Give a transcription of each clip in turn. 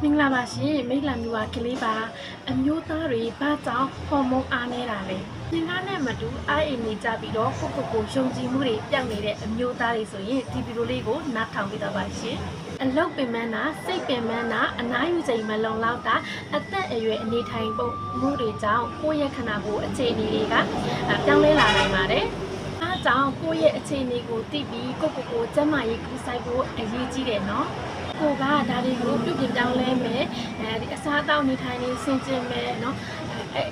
မင်္ဂလာပါရှင်မိတ်လမျိုးပါကလေးပါအမျိုးသားတွေဘာကြောင့်ဟော်မုန်းအားနေတာလဲသင်္ကားနဲ့မတူအားအိမ်နေကြပြီးတော့ကိုယုံကြည်မှုတွေပြောင်းနေတဲ့အမျိုးသားတွေဆိုရင်ဒီဗီဒီယိုလေးကိုနားထောင်ပြီးတော့ပါရှင်အလုတ်ပင်မနာစိတ်ပင်မနာအနားယူချိန်မလုံလောက်တာအသက်အရွယ်အနေထိုင်ပုံမှုတွေကြောင့်ကိုယ့်ရဲ့ခန္ဓာကိုယ်အခြေအနေတွေကပြောင်းလဲလာနိုင်ပါတယ်အားကြောင့်ကိုယ့်ရဲ့အခြေအနေကိုသိပြီးကိုကျန်းမာရေးကူးဆိုင်ဖို့အရေးကြီးတယ်နော်ကိုကဒါတွေကိုပြုပြင်ပြောင်းလဲမယ်ဒီအစားအသောက်နေထိုင်နေဆင်ခြင်မယ်เนาะ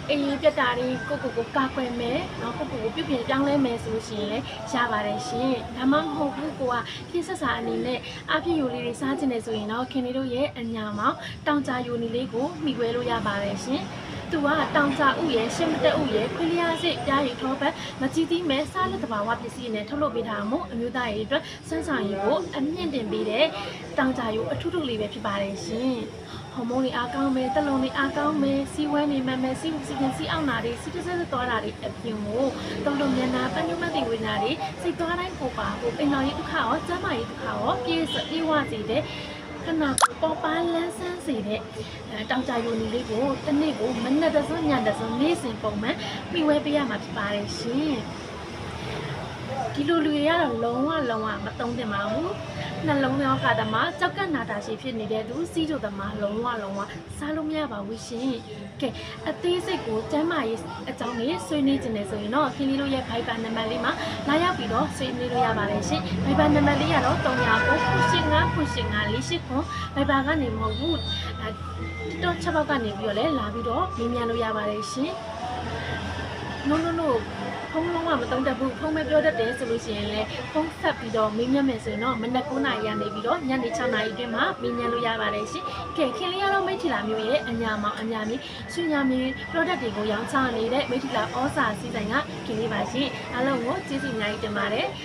အေးပြတ်တာတွေကိုကာကွယ်မယ်เนาะကိုပြုပြင်ပြောင်းလဲမယ်ဆိုလို့ရှိရင်လည်းရပါတယ်ရှင်ဒါမှမဟုတ်ဘူးကိုကပြည့်စက်စာအနေနဲ့အပြည့်ယူလေးတွေစားခြင်းနေဆိုရင်တော့ခင်ဗျတို့ရဲ့အညာမောင်တောင်ကြယူနေလေးကိုမိခွဲလို့ရပါတယ်ရှင်သူကတောင်ကြဥရဲ့ရှင်းမတက်ဥရဲ့ခွေးလျားစစ်ပြားရီထောပတ်မကြည့်သီးမဲစားလက်တဘာဝပစ္စည်းနဲ့ထုတ်လုပ်ပေးထားမှုအမျိုးသားရေးအတွက်စမ်းဆောင်ရည်ကိုအမြင့်တင်ပေးတဲ့တောင်ကြယူအထူးထူးလေးပဲဖြစ်ပါတယ်ရှင်ဟော်မုန်းတွေအားကောင်းမယ်တက်လုံးတွေအားကောင်းမယ်စီဝဲနေမယ်စီအောင်နာတွေစီတဆက်သွားတာတွေအပြင်ကိုတုံတုံမြန်နာပန်းညုံမသိဝေနာတွေစိတ်သွားတိုင်းပိုပါဖို့အိမ်တော်ရေးဒုက္ခရောကျမ်းမာရေးဒုက္ခရောပြေးဝစေတဲ့ခဏပေါ်ပါလန်းဆန်းစေတဲ့တောင်ကြယူနေလေးကိုတစ်နေ့ကိုမနက်တစွညတစွနေ့စဉ်ပုံမှန်ပြီးဝဲပေးရမှာဖြစ်ပါတယ်ရှင်ဒီလိုလူတွေကတော့လုံးဝမသုံးသင့်ပါဘူးနှလုံးရောကာသမားကြောက်ကနာတာရှိဖြစ်နေတဲ့သူစီးကြိုသမားလုံးဝစားလို့မရပါဘူးရှင်ကဲအသေးစိတ်ကိုကျမ်းမာရေးအကြောင်းလေးဆွေးနွေးခြင်းနဲ့ဆိုရင်တော့ခင်လေးတို့ရဲ့ Viber နံပါတ်လေးမှာလာရောက်ပြီးတော့ဆွေးနွေးလို့ရပါတယ်ရှင် Viber နံပါတ်လေးကတော့395 Viber ကနေမဟုတ်ဘူးတော့ချက်ပေါက်ကနေပြီးတော့လဲလာပြီးတော့မြင်မြန်လို့ရပါတယ်ရှင် no ဖုန်းလုံးဝမတုံးတတ်ဘူးဖုန်းမပြောတတ်တယ်ဆိုလို့ရှိရင်လည်းဖုန်းဆက်ပြီးတော့မေးမြန်းမယ်ဆိုရင်တော့မနက်9:00 နာရီကနေပြီးတော့ညနေ6:00 နာရီအတွင်းမှာမေးမြန်းလို့ရပါတယ်ရှင်။ကဲခင်လေးရတော့မိထီလာမျိုးရဲ့အညာမောင်အညာမီရွှေညာမီ product တွေကိုရောင်းချနေတဲ့မိထီလာဩစာစီဆိုင်ကခင်လေးပါရှင်။အားလုံးကိုကျေးဇူးအများကြီးတင်ပါတယ်။